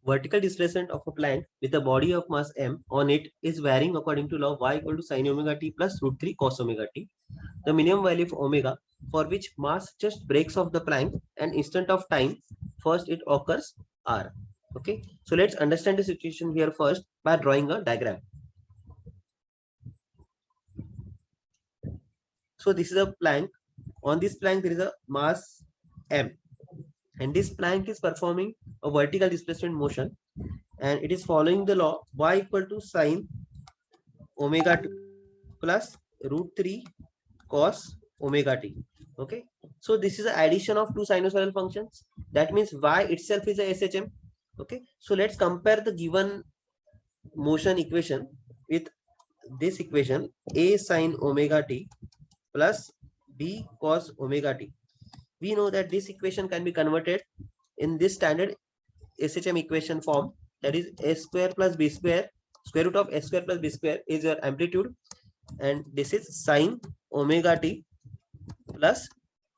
vertical displacement of a plank with a body of mass m on it is varying according to law of y equal to sin omega t plus root 3 cos omega t. The minimum value of omega for which mass just breaks off the plank and instant of time first it occurs r. Okay, so let's understand the situation here first by drawing a diagram. So this is a plank. On this plank there is a mass m, and this plank is performing a vertical displacement motion, and it is following the law y equal to sin omega t plus root 3 cos omega t. Okay, so this is the addition of two sinusoidal functions. That means y itself is a SHM. Okay, so let's compare the given motion equation with this equation: a sin omega t plus b cos omega t. We know that this equation can be converted in this standard SHM equation form, that is a square plus b square, square root of s square plus b square is your amplitude, and this is sin omega t plus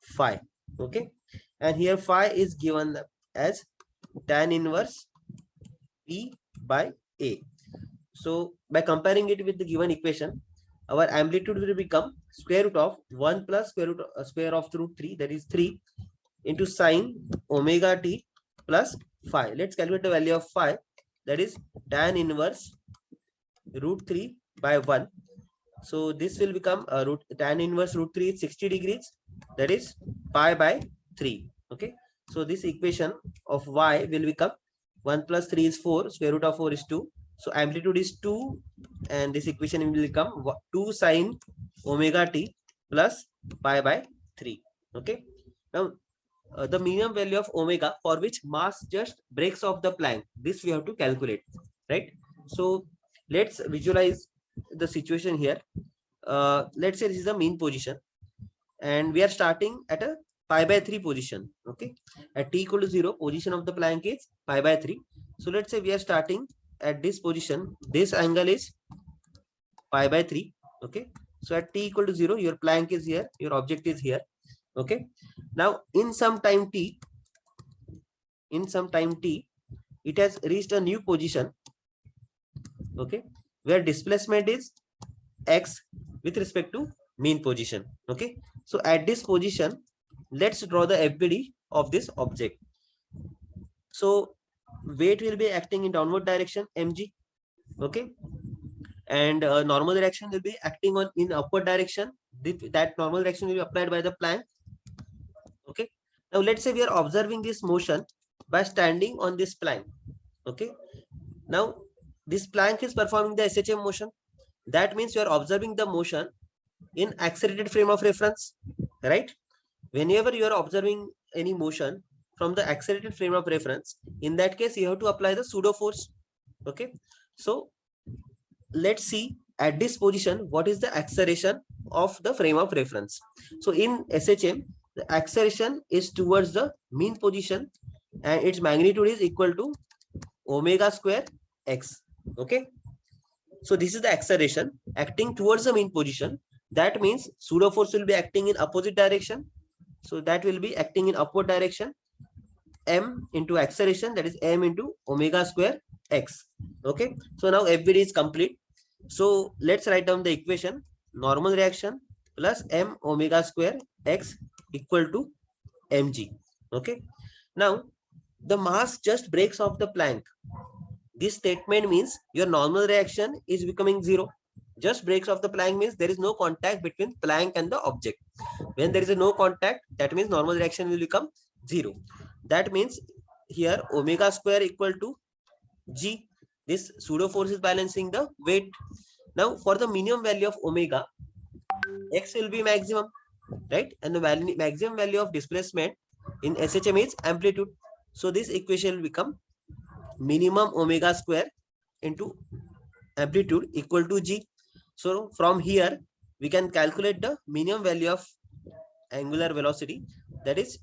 phi. Okay, and here phi is given as tan inverse p by a. So by comparing it with the given equation, our amplitude will become square root of 1 plus square of root 3, that is 3 into sin omega t plus phi. Let's calculate the value of phi, that is tan inverse root 3 by 1. So this will become root tan inverse root 3 is 60 degrees, that is pi by 3. Okay, so this equation of y will become 1 plus 3 is 4, square root of 4 is 2. So amplitude is 2, and this equation will become 2 sin omega t plus pi by 3. Okay, now the minimum value of omega for which mass just breaks off the plank, this we have to calculate, right? So let's visualize the situation here. Let's say this is the mean position, and we are starting at a pi by 3 position. Okay, at t equal to 0, position of the plank is pi by 3. So let's say we are starting at this position. This angle is pi by 3. Okay, so at t equal to 0, your plank is here, your object is here. Okay, now in some time t, it has reached a new position. Okay, where displacement is x with respect to mean position. Okay, so at this position, let's draw the FBD of this object. So weight will be acting in downward direction, mg. Okay, and normal direction will be acting on in upward direction. That normal direction will be applied by the plank. Okay, now let's say we are observing this motion by standing on this plank. Okay, now this plank is performing the SHM motion. That means you are observing the motion in accelerated frame of reference, right? Whenever you are observing any motion from the accelerated frame of reference, in that case you have to apply the pseudo force. Okay, so let's see at this position what is the acceleration of the frame of reference. So in SHM, the acceleration is towards the mean position, and its magnitude is equal to omega square x. Okay, so this is the acceleration acting towards the mean position. That means pseudo force will be acting in opposite direction, so that will be acting in upward direction. M into acceleration, that is m into omega square x. Okay, so now FBD is complete. So let's write down the equation: normal reaction plus m omega square x equal to mg. Okay, now the mass just breaks off the plank. This statement means your normal reaction is becoming 0. Just breaks off the plank means there is no contact between plank and the object. When there is a no contact, that means normal reaction will become 0. That means here omega square equal to g. This pseudo force is balancing the weight. Now for the minimum value of omega, x will be maximum, right? And the maximum value of displacement in SHM is amplitude. So this equation will become minimum omega square into amplitude equal to g. So from here we can calculate the minimum value of angular velocity, that is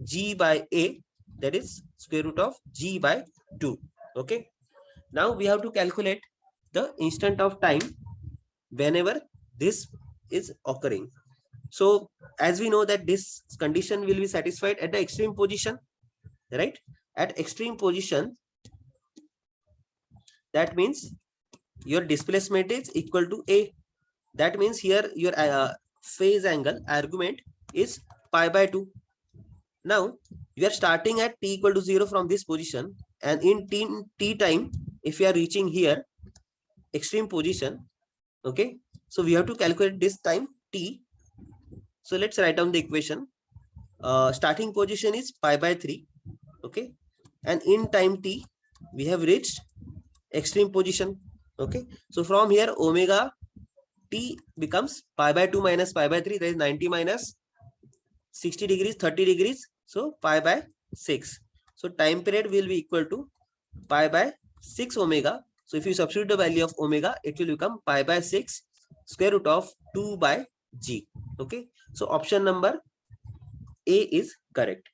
g by a, that is square root of g by 2. Okay, now we have to calculate the instant of time whenever this is occurring. So as we know that this condition will be satisfied at the extreme position, right? At extreme position, that means your displacement is equal to A. That means here your phase angle argument is pi by 2. Now you are starting at t equal to 0 from this position, and in t time, if you are reaching here extreme position, okay, so we have to calculate this time t. So let's write down the equation. Starting position is pi by 3, okay, and in time t we have reached extreme position, okay. So from here omega t becomes pi by 2 minus pi by 3, that is 90 minus 60 degrees, 30 degrees, so pi by 6. So time period will be equal to pi by 6 omega. So if you substitute the value of omega, it will become pi by 6 square root of 2 by g. Okay, so option number A is correct.